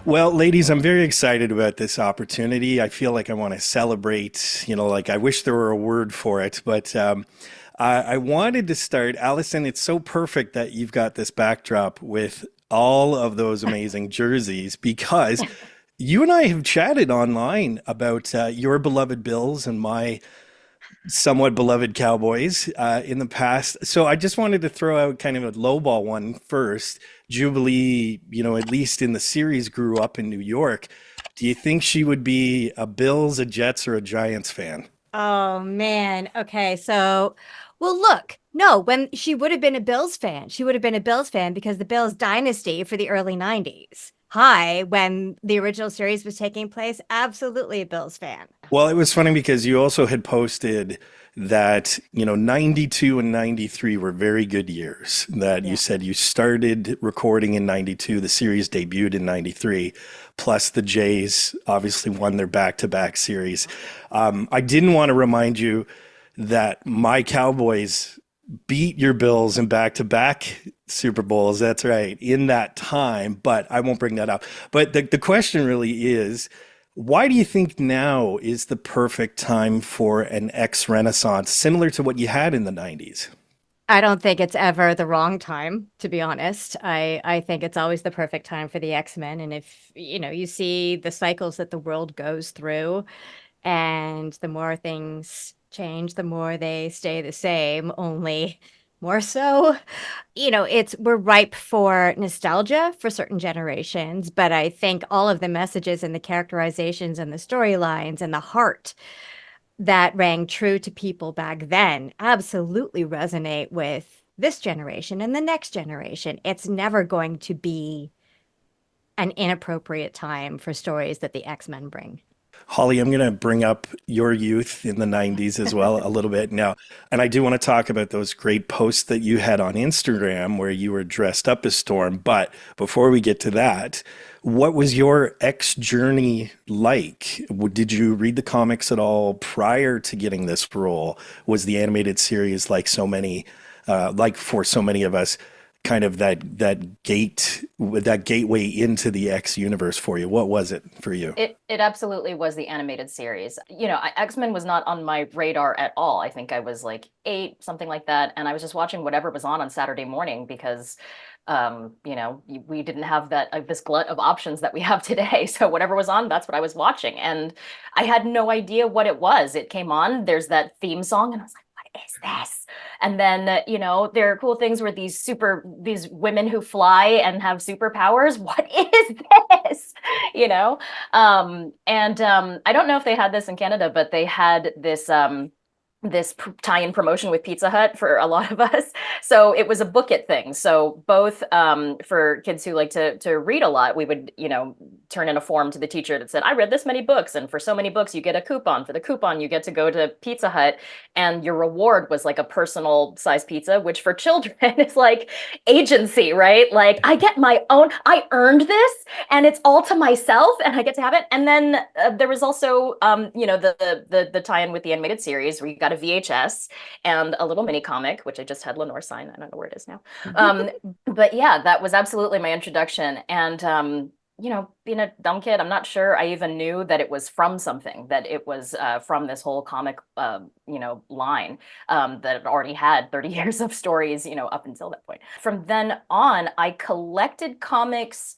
Well, ladies, I'm very excited about this opportunity. I feel like I want to celebrate, like I wish there were a word for it, but I wanted to start. Allison, it's so perfect that you've got this backdrop with all of those amazing jerseys because you and I have chatted online about your beloved Bills and my somewhat beloved Cowboys in the past. So I just wanted to throw out kind of a lowball one first. Jubilee, at least in the series, grew up in New York. Do you think she would be a Bills, a Jets, or a Giants fan? Oh man. Okay. Well, look, no, when she would have been a Bills fan, she would have been a Bills fan because the Bills dynasty for the early 90s. Hi, when the original series was taking place, absolutely a Bills fan. Well, it was funny because you also had posted that, 92 and 93 were very good years. That you Yeah. said you started recording in 92, the series debuted in 93, plus the Jays obviously won their back-to-back series. I didn't want to remind you that my Cowboys beat your Bills in back-to-back Super Bowls. That's right, in that time, but I won't bring that up. But the question really is, why do you think now is the perfect time for an X Renaissance, similar to what you had in the 90s? I don't think it's ever the wrong time, to be honest. I think it's always the perfect time for the X-Men. And if, you see the cycles that the world goes through, and the more things change, the more they stay the same, only more so. We're ripe for nostalgia for certain generations, but I think all of the messages and the characterizations and the storylines and the heart that rang true to people back then absolutely resonate with this generation and the next generation. It's never going to be an inappropriate time for stories that the X-Men bring. Holly, I'm going to bring up your youth in the 90s as well a little bit now. And I do want to talk about those great posts that you had on Instagram where you were dressed up as Storm. But before we get to that, what was your X journey like? Did you read the comics at all prior to getting this role? Was the animated series like like for so many of us, kind of that gateway into the X universe for you? What was it for you? It absolutely was the animated series. X-Men was not on my radar at all. I think I was like 8, something like that, and I was just watching whatever was on Saturday morning because we didn't have that this glut of options that we have today. So whatever was on, that's what I was watching, and I had no idea what it was. It came on, there's that theme song, and I was like, what is this? And then, there are cool things where these women who fly and have superpowers. What is this? You know? I don't know if they had this in Canada, but they had this tie-in promotion with Pizza Hut for a lot of us. So it was a book it thing. So both for kids who like to read a lot, we would, turn in a form to the teacher that said, I read this many books, and for so many books, you get a coupon. For the coupon, you get to go to Pizza Hut, and your reward was like a personal size pizza, which for children is like agency, right? Like I get my own, I earned this, and it's all to myself, and I get to have it. And then there was also, the tie-in with the animated series where you got a VHS and a little mini comic, which I just had Lenore sign. I don't know where it is now. But yeah, that was absolutely my introduction. And being a dumb kid, I'm not sure I even knew that it was from something, that it was from this whole comic, line that already had 30 years of stories, up until that point. From then on, I collected comics,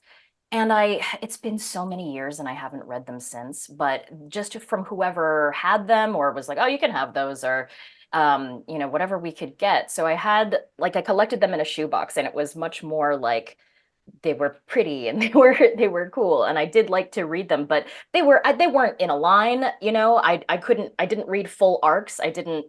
and it's been so many years and I haven't read them since, but just from whoever had them or was like, oh, you can have those, or whatever we could get. So I collected them in a shoebox, and it was much more like they were pretty and they were cool, and I did like to read them, but they weren't in a line. I didn't read full arcs. I didn't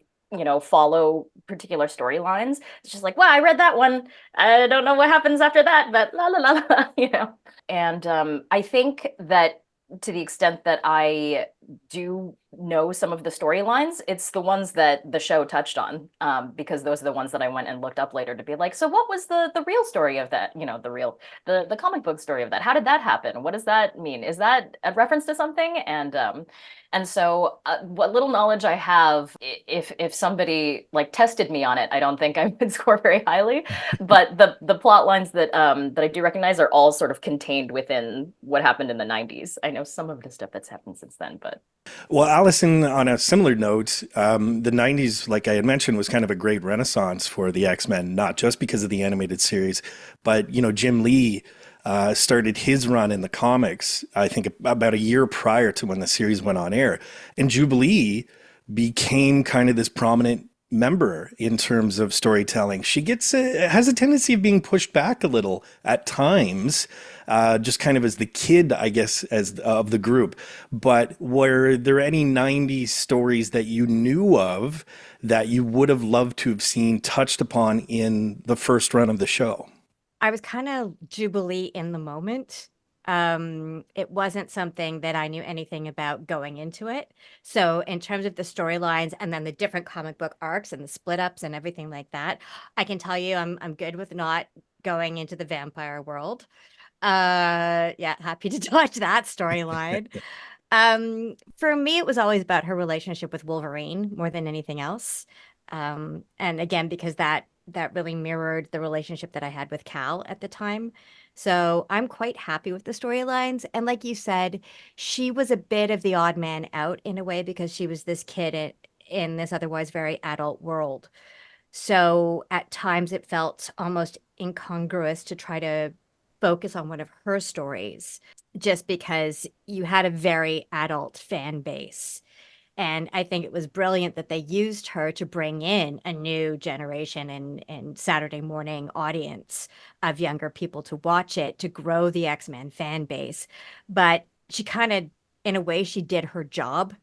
follow particular storylines. It's just like, well, I read that one. I don't know what happens after that, but la la la la. And I think that to the extent that I do know some of the storylines, it's the ones that the show touched on, because those are the ones that I went and looked up later to be like, so what was the real story of that? The comic book story of that. How did that happen? What does that mean? Is that a reference to something? And so what little knowledge I have, if somebody like tested me on it, I don't think I would score very highly. But the plot lines that I do recognize are all sort of contained within what happened in the 90s. I know some of the stuff that's happened since then, but Well, Allison, on a similar note, the 90s, like I had mentioned, was kind of a great renaissance for the X-Men, not just because of the animated series, but, Jim Lee started his run in the comics, I think about a year prior to when the series went on air. And Jubilee became kind of this prominent member in terms of storytelling. She has a tendency of being pushed back a little at times, just kind of as the kid, I guess, as of the group. But were there any 90s stories that you knew of that you would have loved to have seen touched upon in the first run of the show? I was kind of Jubilee in the moment. It wasn't something that I knew anything about going into it. So in terms of the storylines and then the different comic book arcs and the split ups and everything like that, I can tell you I'm good with not going into the vampire world. Yeah, happy to dodge that storyline. For me, it was always about her relationship with Wolverine more than anything else. And again, because that really mirrored the relationship that I had with Cal at the time. So I'm quite happy with the storylines. And like you said, she was a bit of the odd man out in a way because she was this kid in this otherwise very adult world. So at times it felt almost incongruous to try to focus on one of her stories just because you had a very adult fan base. And I think it was brilliant that they used her to bring in a new generation and Saturday morning audience of younger people to watch it, to grow the X-Men fan base. But she kind of, in a way, she did her job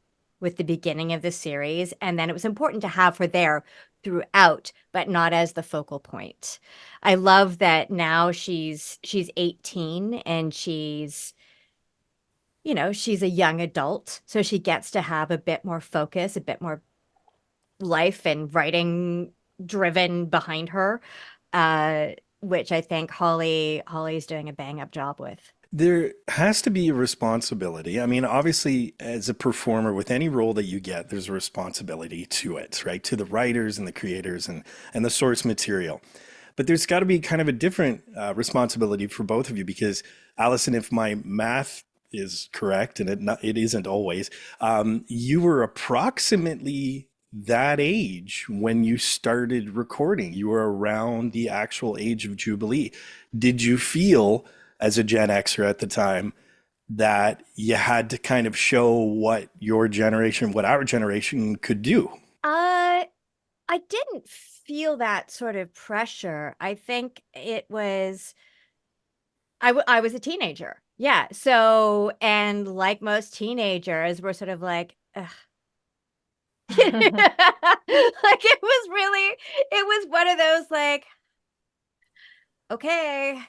with the beginning of the series. And then it was important to have her there throughout, but not as the focal point. I love that now she's 18 and she's a young adult, so she gets to have a bit more focus, a bit more life and writing driven behind her, which I think Holly's doing a bang up job with. There has to be a responsibility. I mean, obviously, as a performer with any role that you get, there's a responsibility to it, right? To the writers and the creators and the source material. But there's got to be kind of a different responsibility for both of you because, Allison, if my math is correct, and it isn't always, you were approximately that age when you started recording. You were around the actual age of Jubilee. Did you feel, as a Gen Xer at the time, that you had to kind of show what your generation, what our generation could do? I didn't feel that sort of pressure. I think it was I was a teenager. Yeah. So, and like most teenagers, we're sort of like, ugh. Like it was one of those like, okay,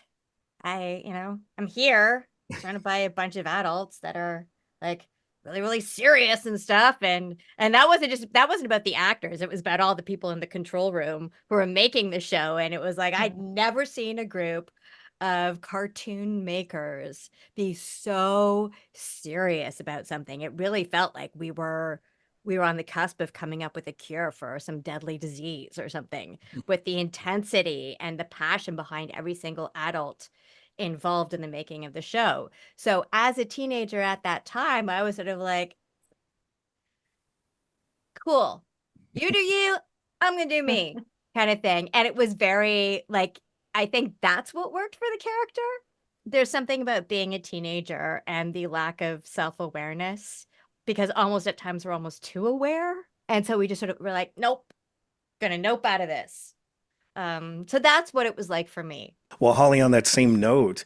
I'm here trying to buy a bunch of adults that are like really, really serious and stuff. And that wasn't about the actors. It was about all the people in the control room who were making the show. And it was like, I'd never seen a group of cartoon makers be so serious about something. It really felt like we were on the cusp of coming up with a cure for some deadly disease or something, with the intensity and the passion behind every single adult involved in the making of the show. So as a teenager at that time, I was sort of like, cool, you do you, I'm gonna do me, kind of thing. And it was very like, I think that's what worked for the character. There's something about being a teenager and the lack of self-awareness, because almost at times we're almost too aware. And so we just sort of we're like, nope, gonna nope out of this. So that's what it was like for me. Well, Holly, on that same note,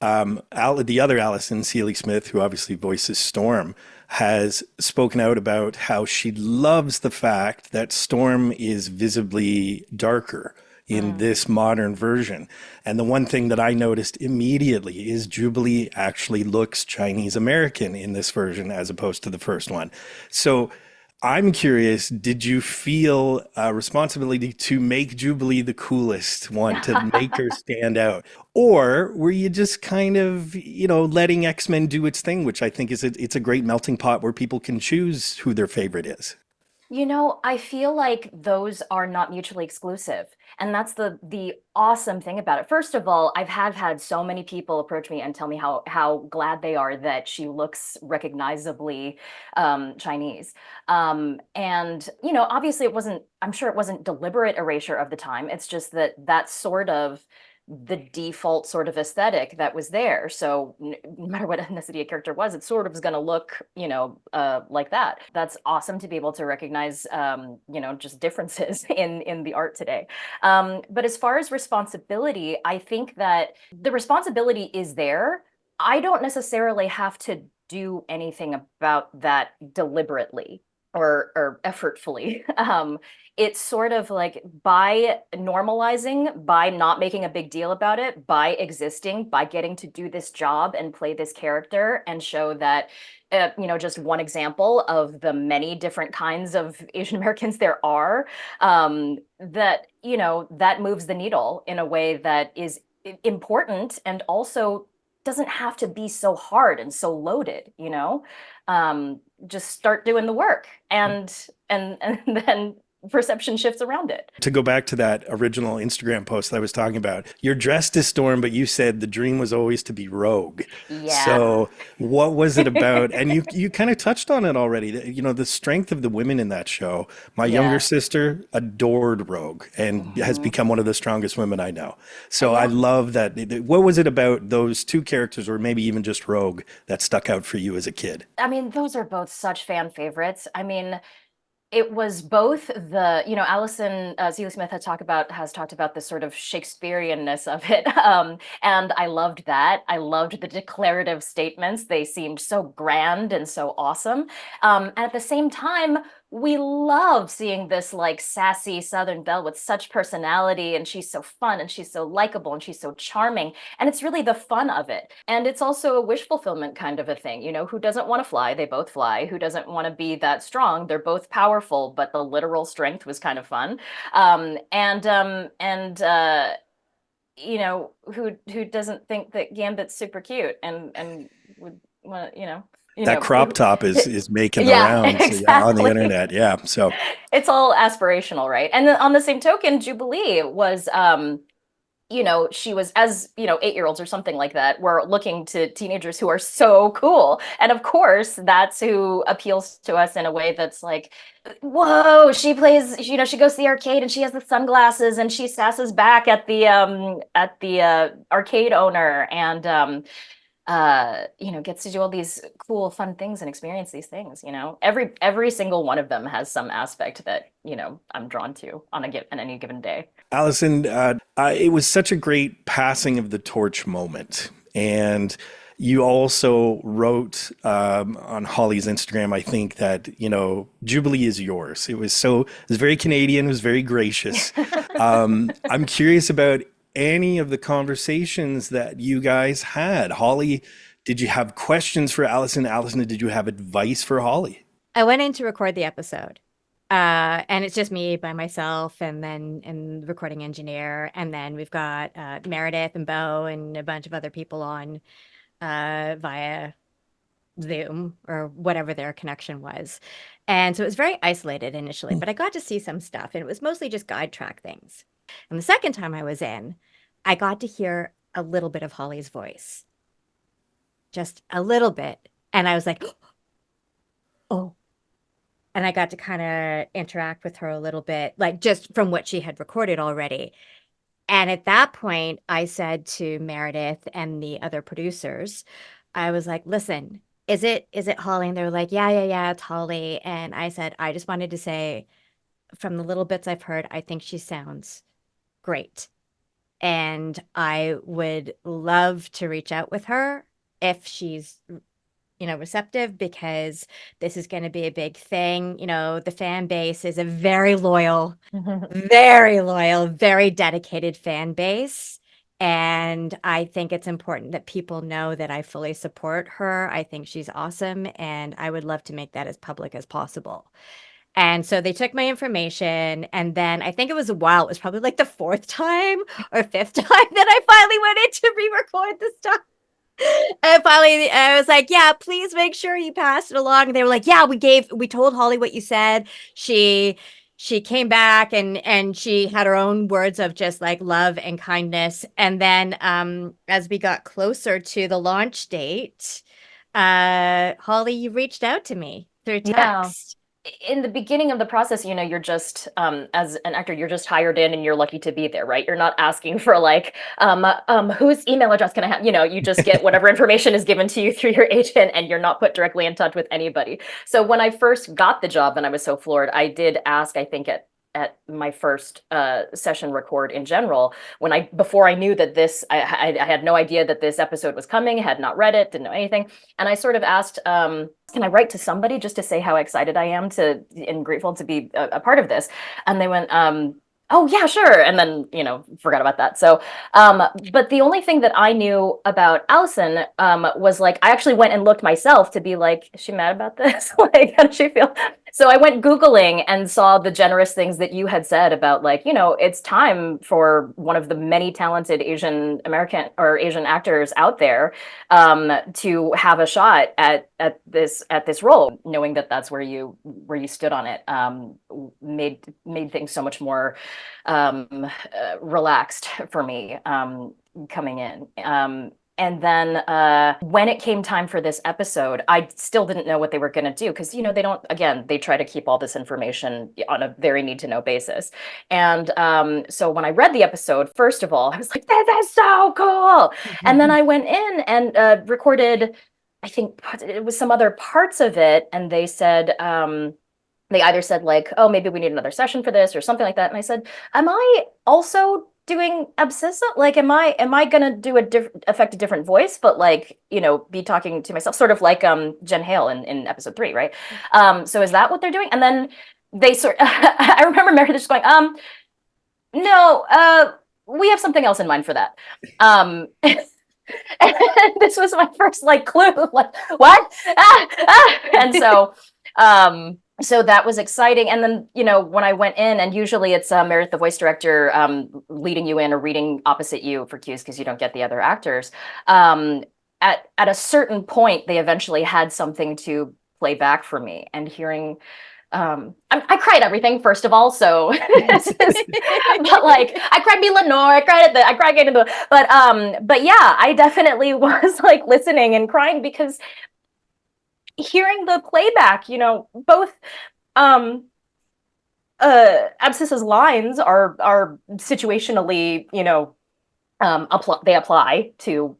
the other Allison Seeley Smith, who obviously voices Storm, has spoken out about how she loves the fact that Storm is visibly darker, in this modern version. And the one thing that I noticed immediately is Jubilee actually looks Chinese American in this version as opposed to the first one. So I'm curious, did you feel a responsibility to make Jubilee the coolest one, to make her stand out? Or were you just kind of, letting X-Men do its thing, which I think it's a great melting pot where people can choose who their favorite is? I feel like those are not mutually exclusive. And that's the awesome thing about it. First of all, I've had so many people approach me and tell me how glad they are that she looks recognizably Chinese. And obviously I'm sure it wasn't deliberate erasure of the time. It's just that that's sort of the default sort of aesthetic that was there. So no matter what ethnicity a character was, it sort of is going to look, like that. That's awesome to be able to recognize, just differences in the art today. But as far as responsibility, I think that the responsibility is there. I don't necessarily have to do anything about that deliberately or effortfully. It's sort of like by normalizing, by not making a big deal about it, by existing, by getting to do this job and play this character and show that, just one example of the many different kinds of Asian Americans there are, that moves the needle in a way that is important and also doesn't have to be so hard and so loaded. Just start doing the work and then perception shifts around it. To go back to that original Instagram post that I was talking about, you're dressed as Storm, but you said the dream was always to be Rogue. Yeah. So what was it about? And you kind of touched on it already. The strength of the women in that show. My younger Yeah. sister adored Rogue and has become one of the strongest women I know. So I Yeah. love that. What was it about those two characters, or maybe even just Rogue, that stuck out for you as a kid? I mean, those are both such fan favorites. I mean, it was both Alison Seeley Smith has talked about this sort of Shakespeareanness of it, and I loved that. I loved the declarative statements; they seemed so grand and so awesome. And at the same time, we love seeing this like sassy Southern belle with such personality, and she's so fun, and she's so likable, and she's so charming, and it's really the fun of it. And it's also a wish fulfillment kind of a thing. Who doesn't want to fly? They both fly. Who doesn't want to be that strong? They're both powerful, but the literal strength was kind of fun. Who doesn't think that Gambit's super cute and would want That crop top is making the yeah, rounds on the exactly. internet. Yeah. So It's all aspirational, right? And then on the same token, Jubilee was she was, as 8-year-olds or something like that, were looking to teenagers who are so cool. And of course, that's who appeals to us in a way that's like, whoa, she plays, she goes to the arcade and she has the sunglasses and she sasses back at the arcade owner and gets to do all these cool, fun things and experience these things. Every single one of them has some aspect that, I'm drawn to on any given day. Allison, it was such a great passing of the torch moment. And you also wrote on Holly's Instagram, I think, that, Jubilee is yours. It was very Canadian, it was very gracious. I'm curious about any of the conversations that you guys had. Holly, did you have questions for Allison? Allison, did you have advice for Holly? I went in to record the episode. And it's just me by myself and the recording engineer. And then we've got Meredith and Bo and a bunch of other people on via Zoom or whatever their connection was. And so it was very isolated initially, but I got to see some stuff and it was mostly just guide track things. And the second time I was in, I got to hear a little bit of Holly's voice, just a little bit. And I was like, oh. And I got to kind of interact with her a little bit, like just from what she had recorded already. And at that point, I said to Meredith and the other producers, I was like, listen, is it Holly? And they were like, yeah, it's Holly. And I said, I just wanted to say, from the little bits I've heard, I think she sounds great. And I would love to reach out with her if she's receptive, because this is going to be a big thing. The fan base is a very loyal, very dedicated fan base. And I think it's important that people know that I fully support her. I think she's awesome, and I would love to make that as public as possible. And so they took my information, and then I think it was a while. It was probably like the fourth time or fifth time that I finally went in to re-record the stuff. And finally, I was like, "Yeah, please make sure you pass it along." And they were like, "Yeah, we told Holly what you said. She came back, and she had her own words of just like love and kindness." And then as we got closer to the launch date, Holly, you reached out to me through Yeah. text. In the beginning of the process, you're just as an actor, you're just hired in and you're lucky to be there, right? You're not asking for like whose email address can I have? You just get whatever information is given to you through your agent, and you're not put directly in touch with anybody. So when I first got the job and I was so floored, I did ask, I think at my first session record in general, before I knew that I had no idea that this episode was coming, had not read it, didn't know anything. And I sort of asked, can I write to somebody just to say how excited I am and grateful to be a part of this? And they went, oh yeah, sure. And then, forgot about that. So, but the only thing that I knew about ALYSON was like, I actually went and looked myself to be like, is she mad about this? Like, how does she feel? So I went Googling and saw the generous things that you had said about like, it's time for one of the many talented Asian American or Asian actors out there to have a shot at this role, knowing that that's where you stood on it, made things so much more relaxed for me coming in. And then when it came time for this episode, I still didn't know what they were going to do because, they try to keep all this information on a very need to know basis. And so when I read the episode, first of all, I was like, that's so cool. And then I went in and recorded, I think it was some other parts of it. And they said, they either said like, oh, maybe we need another session for this or something like that. And I said, am I also doing abscissa? Like, am I gonna do affect a different voice, but like, be talking to myself, sort of like Jen Hale in episode 3, right? So is that what they're doing? And then they I remember Meredith just going, no, we have something else in mind for that. And this was my first like clue, like, what? And so so that was exciting. And then, when I went in, and usually it's Meredith, the voice director, leading you in or reading opposite you for cues because you don't get the other actors. At a certain point, they eventually had something to play back for me, and hearing, I cried everything, first of all. So, but like, I cried me Lenore, I cried getting the, but yeah, I definitely was like listening and crying because hearing the playback, both Abscissa's lines are situationally, they apply to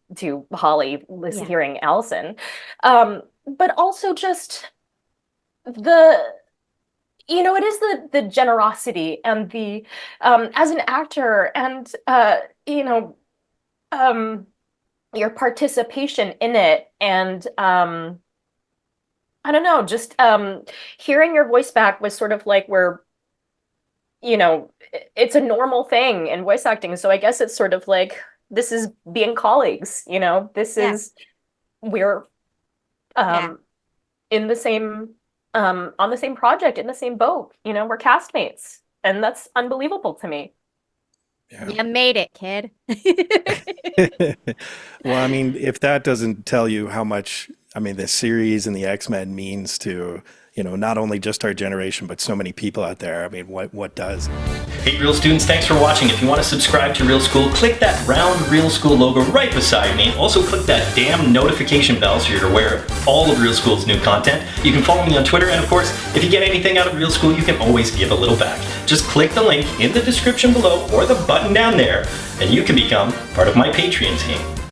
Holly hearing ALYSON, but also just it is the generosity and the as an actor and your participation in it, and I don't know, just hearing your voice back was sort of like where, it's a normal thing in voice acting. So I guess it's sort of like, this is being colleagues, this is, we're in the same, on the same project, in the same boat, we're castmates. And that's unbelievable to me. Yeah. You made it, kid. Well, I mean, if that doesn't tell you how much, the series and the X-Men means to, not only just our generation, but so many people out there, what does? Hey, Real students, thanks for watching. If you want to subscribe to Real School, click that round Real School logo right beside me. Also, click that damn notification bell so you're aware of all of Real School's new content. You can follow me on Twitter, and of course, if you get anything out of Real School, you can always give a little back. Just click the link in the description below or the button down there, and you can become part of my Patreon team.